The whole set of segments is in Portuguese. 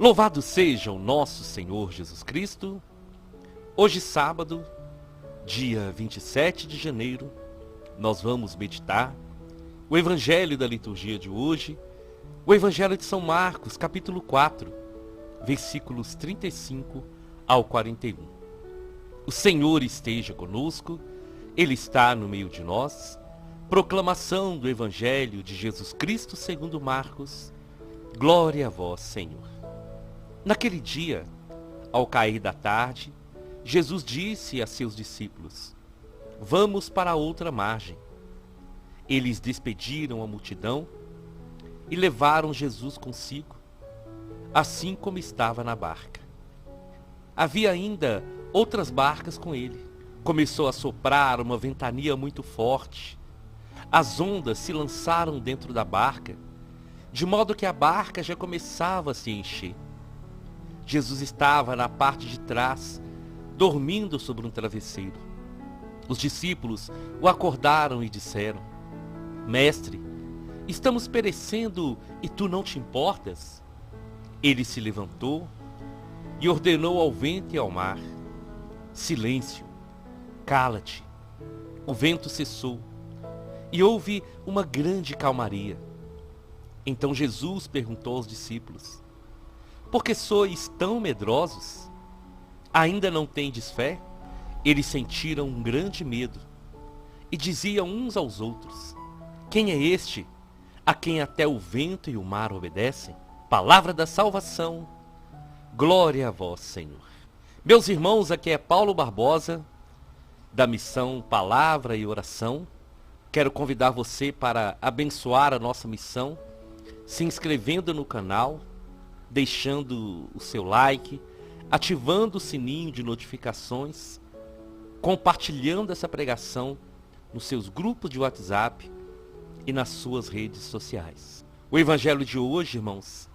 Louvado seja o nosso Senhor Jesus Cristo. Hoje, sábado, dia 27 de janeiro, nós vamos meditar o Evangelho da liturgia de hoje, o Evangelho de São Marcos, capítulo 4, versículos 35 ao 41. O Senhor esteja conosco, Ele está no meio de nós. Proclamação do Evangelho de Jesus Cristo segundo Marcos. Glória a vós, Senhor. Naquele dia, ao cair da tarde, Jesus disse a seus discípulos: Vamos para a outra margem. Eles despediram a multidão e levaram Jesus consigo, assim como estava na barca. Havia ainda outras barcas com ele. Começou a soprar uma ventania muito forte. As ondas se lançaram dentro da barca, de modo que a barca já começava a se encher. Jesus estava na parte de trás, dormindo sobre um travesseiro. Os discípulos o acordaram e disseram: Mestre, estamos perecendo e tu não te importas? Ele se levantou e ordenou ao vento e ao mar: Silêncio, cala-te. O vento cessou e houve uma grande calmaria. Então Jesus perguntou aos discípulos: Por que sois tão medrosos? Ainda não tendes fé? Eles sentiram um grande medo e diziam uns aos outros: Quem é este, a quem até o vento e o mar obedecem? Palavra da salvação. Glória a vós, Senhor. Meus irmãos, aqui é Paulo Barbosa, da missão Palavra e Oração. Quero convidar você para abençoar a nossa missão, se inscrevendo no canal, deixando o seu like, ativando o sininho de notificações, compartilhando essa pregação nos seus grupos de WhatsApp e nas suas redes sociais. O Evangelho de hoje, irmãos,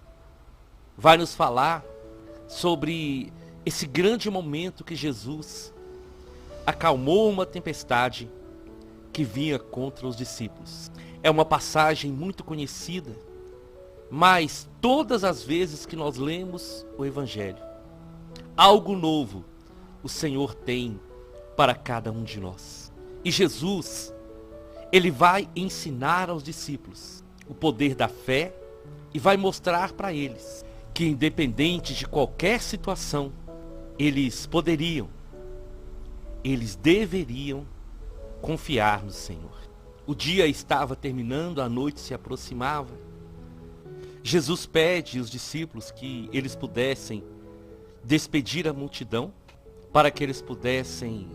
vai nos falar sobre esse grande momento que Jesus acalmou uma tempestade que vinha contra os discípulos. É uma passagem muito conhecida, mas todas as vezes que nós lemos o Evangelho, algo novo o Senhor tem para cada um de nós. E Jesus, Ele vai ensinar aos discípulos o poder da fé e vai mostrar para eles que, independente de qualquer situação, eles deveriam confiar no Senhor. O dia estava terminando, a noite se aproximava. Jesus pede aos discípulos que eles pudessem despedir a multidão para que eles pudessem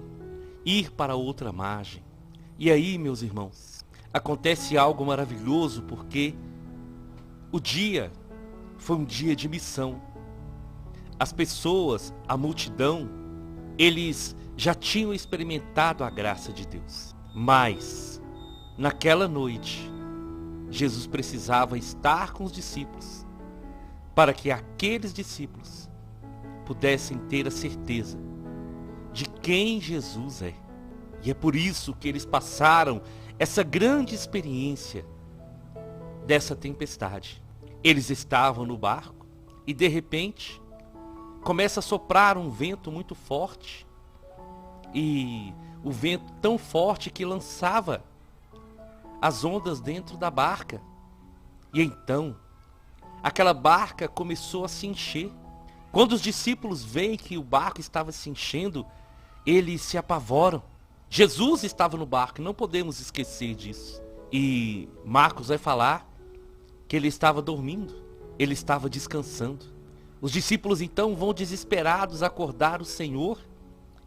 ir para outra margem. E aí, meus irmãos, acontece algo maravilhoso, porque o dia foi um dia de missão. As pessoas, a multidão, eles já tinham experimentado a graça de Deus. Mas, naquela noite, Jesus precisava estar com os discípulos, para que aqueles discípulos pudessem ter a certeza de quem Jesus é. E é por isso que eles passaram essa grande experiência dessa tempestade. Eles estavam no barco e, de repente, começa a soprar um vento muito forte. E o vento tão forte que lançava as ondas dentro da barca. E então, aquela barca começou a se encher. Quando os discípulos veem que o barco estava se enchendo, eles se apavoram. Jesus estava no barco, não podemos esquecer disso. E Marcos vai falar que ele estava dormindo, ele estava descansando. Os discípulos então vão desesperados acordar o Senhor,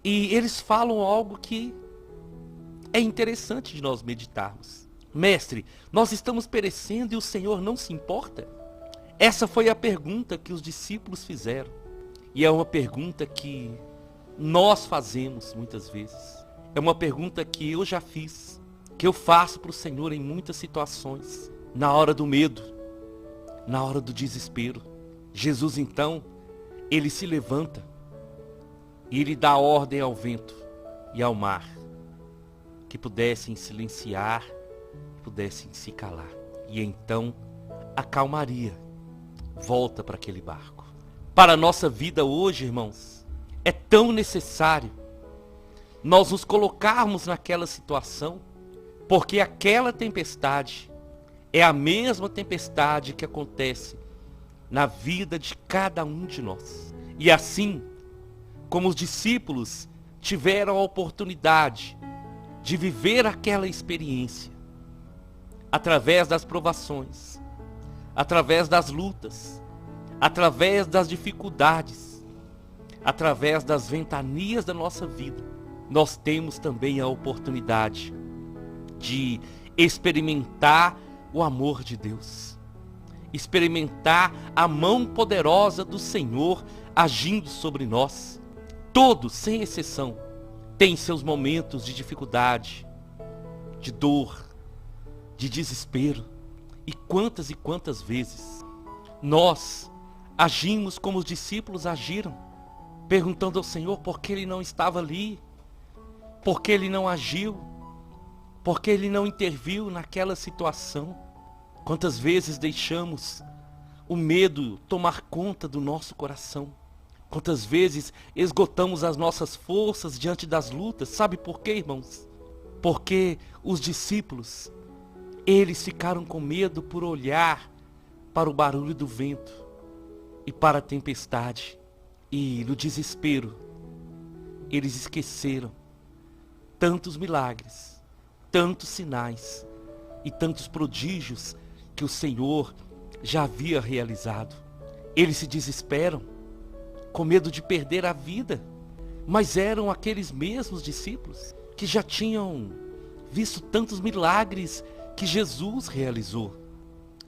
e eles falam algo que é interessante de nós meditarmos. Mestre, nós estamos perecendo e o Senhor não se importa? Essa foi a pergunta que os discípulos fizeram. E é uma pergunta que nós fazemos muitas vezes. É uma pergunta que eu já fiz, que eu faço para o Senhor em muitas situações. Na hora do medo, na hora do desespero. Jesus então, Ele se levanta e Ele dá ordem ao vento e ao mar, que pudessem silenciar, pudessem se calar. E então a calmaria volta para aquele barco. para a nossa vida hoje, irmãos, é tão necessário nós nos colocarmos naquela situação, porque aquela tempestade é a mesma tempestade que acontece na vida de cada um de nós. E assim, como os discípulos tiveram a oportunidade de viver aquela experiência, através das provações, através das lutas, através das dificuldades, através das ventanias da nossa vida, nós temos também a oportunidade de experimentar o amor de Deus, experimentar a mão poderosa do Senhor agindo sobre nós. Todos, sem exceção, têm seus momentos de dificuldade, de dor, de desespero. E quantas vezes nós agimos como os discípulos agiram, perguntando ao Senhor por que Ele não estava ali, por que Ele não agiu, por que Ele não interviu naquela situação. Quantas vezes deixamos o medo tomar conta do nosso coração. Quantas vezes esgotamos as nossas forças diante das lutas. Sabe por quê, irmãos? Porque os discípulos, eles ficaram com medo por olhar para o barulho do vento e para a tempestade. E no desespero, eles esqueceram tantos milagres, tantos sinais e tantos prodígios que o Senhor já havia realizado. Eles se desesperam, com medo de perder a vida. Mas eram aqueles mesmos discípulos que já tinham visto tantos milagres que Jesus realizou.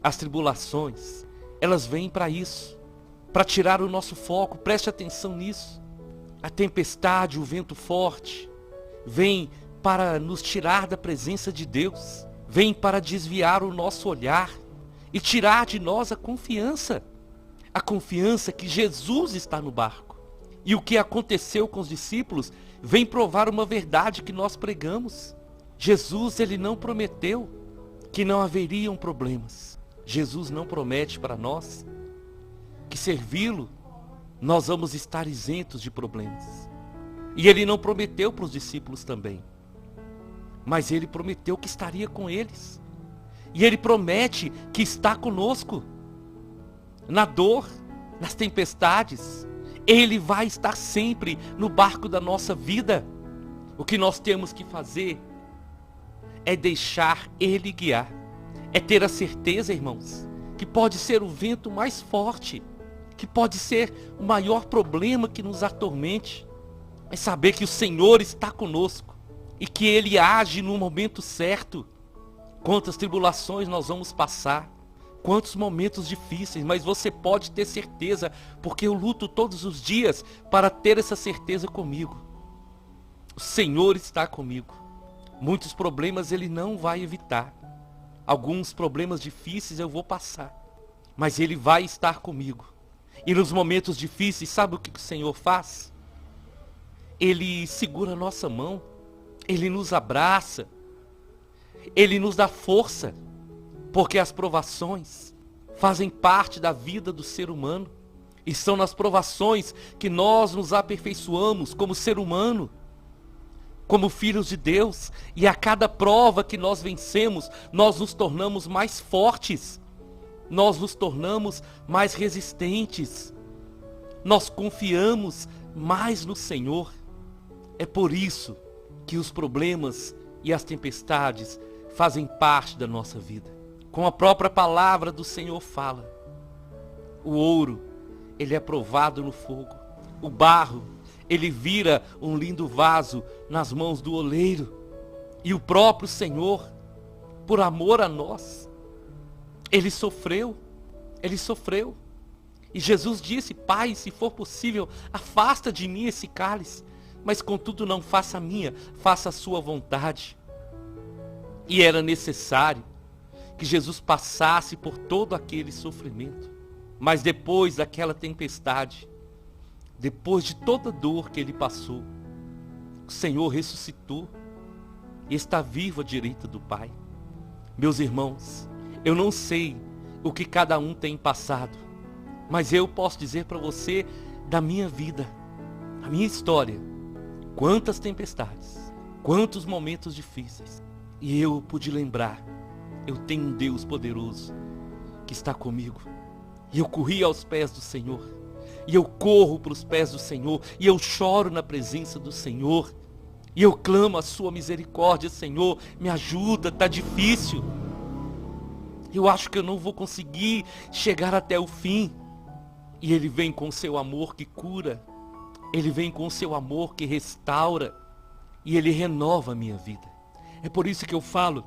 As tribulações, elas vêm para isso, para tirar o nosso foco. Preste atenção nisso. A tempestade, o vento forte, vem para nos tirar da presença de Deus, vem para desviar o nosso olhar e tirar de nós a confiança que Jesus está no barco. E o que aconteceu com os discípulos vem provar uma verdade que nós pregamos. Jesus, ele não prometeu que não haveriam problemas. Jesus não promete para nós que servi-lo nós vamos estar isentos de problemas. E ele não prometeu para os discípulos também, mas ele prometeu que estaria com eles. E ele promete que está conosco na dor, nas tempestades. Ele vai estar sempre no barco da nossa vida. O que nós temos que fazer é deixar ele guiar. É ter a certeza, irmãos, que pode ser o vento mais forte, que pode ser o maior problema que nos atormente, mas saber que o Senhor está conosco e que Ele age no momento certo. Quantas tribulações nós vamos passar, quantos momentos difíceis, mas você pode ter certeza, porque eu luto todos os dias para ter essa certeza comigo. O Senhor está comigo. Muitos problemas Ele não vai evitar. Alguns problemas difíceis eu vou passar, mas Ele vai estar comigo. E nos momentos difíceis, sabe o que o Senhor faz? Ele segura a nossa mão, Ele nos abraça, Ele nos dá força, porque as provações fazem parte da vida do ser humano, e são nas provações que nós nos aperfeiçoamos como ser humano, como filhos de Deus, e a cada prova que nós vencemos, nós nos tornamos mais fortes, nós nos tornamos mais resistentes, nós confiamos mais no Senhor. É por isso que os problemas e as tempestades fazem parte da nossa vida. Como a própria palavra do Senhor fala, o ouro, ele é provado no fogo. O barro, ele vira um lindo vaso nas mãos do oleiro. E o próprio Senhor, por amor a nós, Ele sofreu. E Jesus disse: Pai, se for possível, afasta de mim esse cálice, mas contudo não faça a minha, faça a sua vontade. E era necessário que Jesus passasse por todo aquele sofrimento. Mas depois daquela tempestade, depois de toda dor que ele passou, o Senhor ressuscitou e está vivo à direita do Pai. Meus irmãos, eu não sei o que cada um tem passado, Mas eu posso dizer para você da minha vida, a minha história, quantas tempestades, quantos momentos difíceis. E eu pude lembrar, eu tenho um Deus poderoso que está comigo. E eu corri aos pés do Senhor. E eu corro para os pés do Senhor. E eu choro na presença do Senhor. E eu clamo a sua misericórdia, Senhor, me ajuda, está difícil. Eu acho que eu não vou conseguir chegar até o fim. E Ele vem com o seu amor que cura. Ele vem com o seu amor que restaura. E Ele renova a minha vida. É por isso que eu falo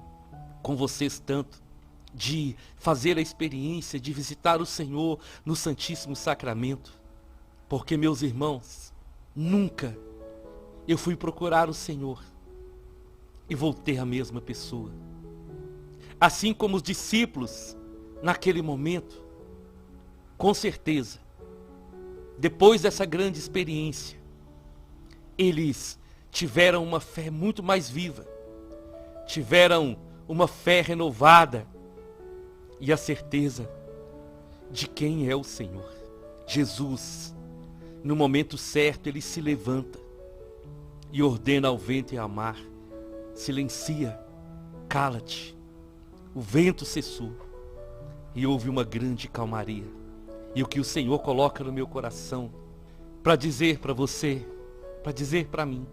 com vocês tanto, de fazer a experiência de visitar o Senhor no Santíssimo Sacramento. Porque, meus irmãos, nunca eu fui procurar o Senhor e voltei a mesma pessoa. Assim como os discípulos, naquele momento, com certeza, depois dessa grande experiência, eles tiveram uma fé muito mais viva, tiveram uma fé renovada e a certeza de quem é o Senhor. Jesus, no momento certo, Ele se levanta e ordena ao vento e ao mar: silencia, cala-te. O vento cessou e houve uma grande calmaria. E o que o Senhor coloca no meu coração para dizer para você, para dizer para mim: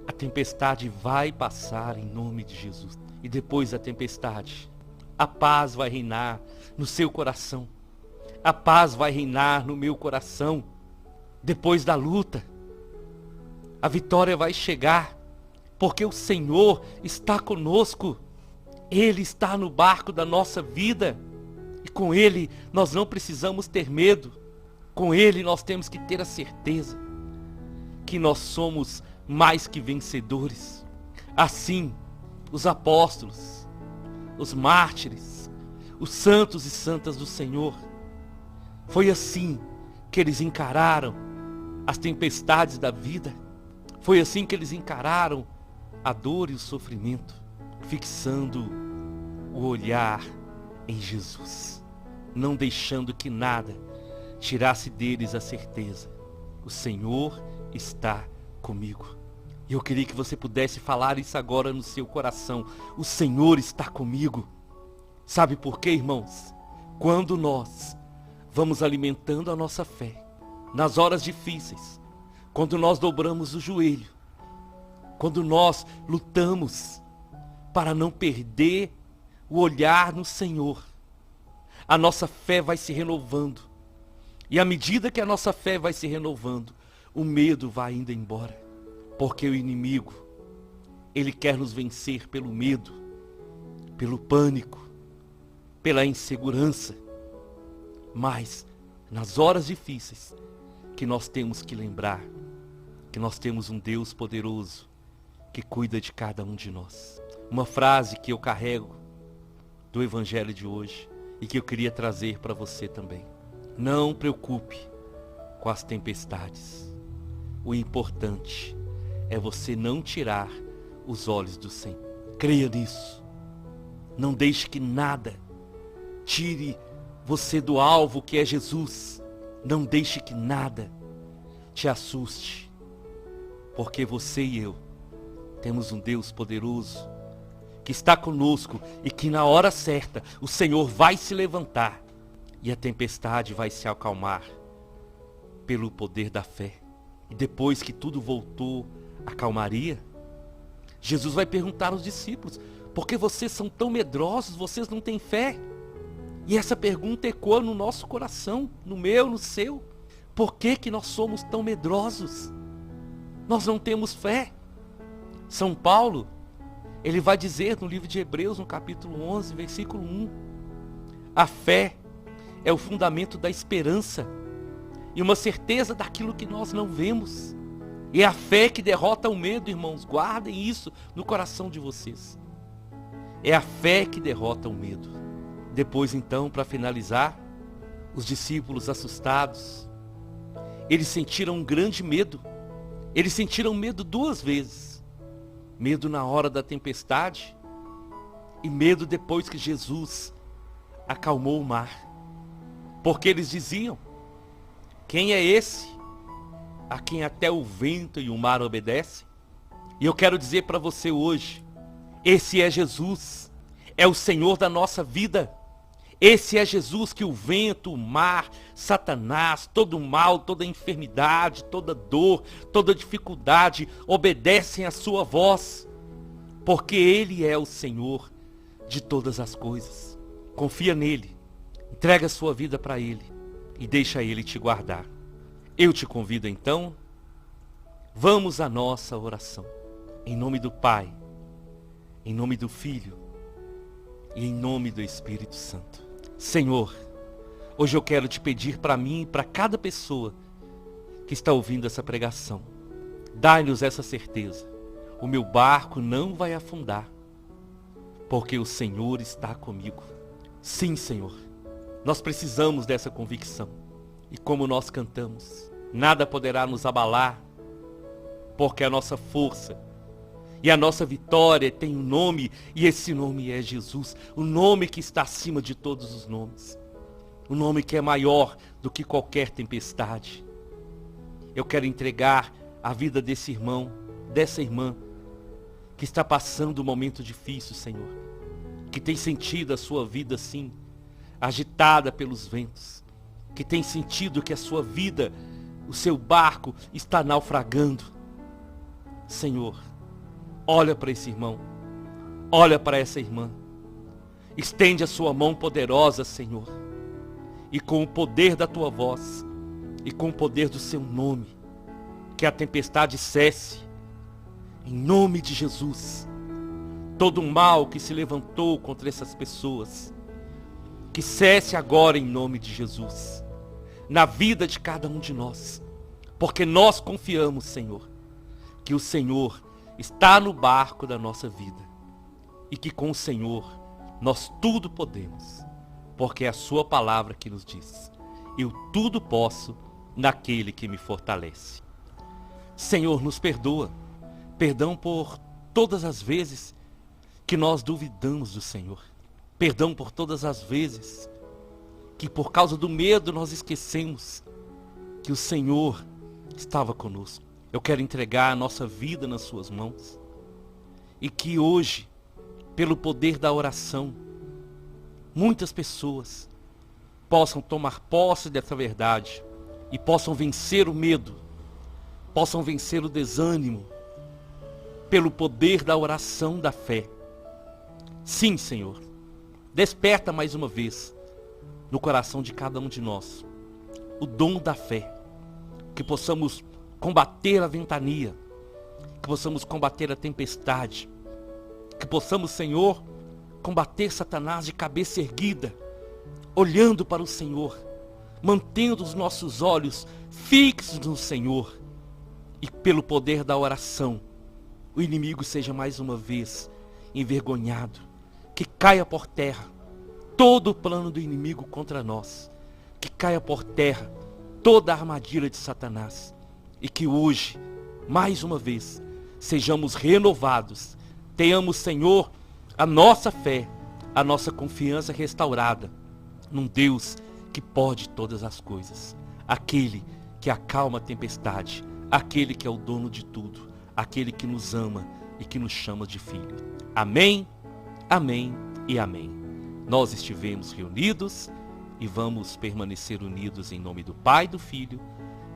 a tempestade vai passar em nome de Jesus. E depois da tempestade, a paz vai reinar no seu coração. A paz vai reinar no meu coração. Depois da luta, a vitória vai chegar, porque o Senhor está conosco. Ele está no barco da nossa vida. E com Ele nós não precisamos ter medo. Com Ele nós temos que ter a certeza que nós somos mais que vencedores. Assim, os apóstolos, os mártires, os santos e santas do Senhor, foi assim que eles encararam as tempestades da vida. Foi assim que eles encararam a dor e o sofrimento, fixando o olhar em Jesus, não deixando que nada tirasse deles a certeza: o Senhor está comigo. E eu queria que você pudesse falar isso agora no seu coração: o Senhor está comigo. Sabe por quê, irmãos? Quando nós vamos alimentando a nossa fé, nas horas difíceis, quando nós dobramos o joelho, quando nós lutamos para não perder o olhar no Senhor, a nossa fé vai se renovando. E à medida que a nossa fé vai se renovando, o medo vai indo embora. Porque o inimigo, ele quer nos vencer pelo medo, pelo pânico, pela insegurança. Mas nas horas difíceis, que nós temos que lembrar que nós temos um Deus poderoso que cuida de cada um de nós. Uma frase que eu carrego do Evangelho de hoje e que eu queria trazer para você também: não preocupe com as tempestades. O importante é você não tirar os olhos do Senhor. Creia nisso. Não deixe que nada tire você do alvo que é Jesus. Não deixe que nada te assuste. Porque você e eu temos um Deus poderoso que está conosco e que na hora certa o Senhor vai se levantar e a tempestade vai se acalmar pelo poder da fé. E depois que tudo voltou à calmaria, Jesus vai perguntar aos discípulos: por que vocês são tão medrosos? Vocês não têm fé? E essa pergunta ecoa no nosso coração, no meu, no seu. Por que que nós somos tão medrosos? Nós não temos fé. São Paulo, ele vai dizer no livro de Hebreus, no capítulo 11, versículo 1, a fé é o fundamento da esperança e uma certeza daquilo que nós não vemos. E é a fé que derrota o medo, irmãos. Guardem isso no coração de vocês. É a fé que derrota o medo. Depois, então, para finalizar, os discípulos assustados, eles sentiram um grande medo. Eles sentiram medo duas vezes. Medo na hora da tempestade e medo depois que Jesus acalmou o mar. Porque eles diziam: Quem é esse a quem até o vento e o mar obedecem? E eu quero dizer para você hoje, esse é Jesus, é o Senhor da nossa vida. Esse é Jesus que o vento, o mar, Satanás, todo o mal, toda a enfermidade, toda dor, toda dificuldade obedecem à sua voz, porque Ele é o Senhor de todas as coisas. Confia nele, entrega a sua vida para Ele e deixa Ele te guardar. Eu te convido então, vamos à nossa oração. Em nome do Pai, em nome do Filho e em nome do Espírito Santo. Senhor, hoje eu quero te pedir para mim e para cada pessoa que está ouvindo essa pregação. Dai-nos essa certeza. O meu barco não vai afundar, porque o Senhor está comigo. Sim, Senhor, nós precisamos dessa convicção. E como nós cantamos, nada poderá nos abalar, porque a nossa força e a nossa vitória tem um nome, e esse nome é Jesus, o nome que está acima de todos os nomes, o nome que é maior do que qualquer tempestade. Eu quero entregar a vida desse irmão, dessa irmã, que está passando um momento difícil, Senhor, que tem sentido a sua vida assim, agitada pelos ventos, que tem sentido que a sua vida, o seu barco está naufragando. Senhor, olha para esse irmão, olha para essa irmã, estende a sua mão poderosa, Senhor, e com o poder da tua voz, e com o poder do seu nome, que a tempestade cesse, em nome de Jesus. Todo o mal que se levantou contra essas pessoas, que cesse agora em nome de Jesus, na vida de cada um de nós, porque nós confiamos, Senhor, que o Senhor está no barco da nossa vida, e que com o Senhor nós tudo podemos, porque é a sua palavra que nos diz: eu tudo posso naquele que me fortalece. Senhor, nos perdoa, perdão por todas as vezes que nós duvidamos do Senhor, perdão por todas as vezes que por causa do medo nós esquecemos que o Senhor estava conosco. Eu quero entregar a nossa vida nas suas mãos. E que hoje, pelo poder da oração, muitas pessoas possam tomar posse dessa verdade e possam vencer o medo, possam vencer o desânimo, pelo poder da oração da fé. Sim, Senhor, desperta mais uma vez no coração de cada um de nós o dom da fé, que possamos combater a ventania, que possamos combater a tempestade, que possamos, Senhor, combater Satanás de cabeça erguida, olhando para o Senhor, mantendo os nossos olhos fixos no Senhor, e pelo poder da oração, o inimigo seja mais uma vez envergonhado, que caia por terra todo o plano do inimigo contra nós, que caia por terra toda a armadilha de Satanás, e que hoje, mais uma vez, sejamos renovados, tenhamos, Senhor, a nossa fé, a nossa confiança restaurada num Deus que pode todas as coisas, aquele que acalma a tempestade, aquele que é o dono de tudo, aquele que nos ama e que nos chama de filho. Amém, amém e amém. Nós estivemos reunidos e vamos permanecer unidos em nome do Pai, do Filho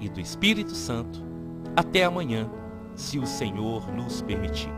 e do Espírito Santo, até amanhã, se o Senhor nos permitir.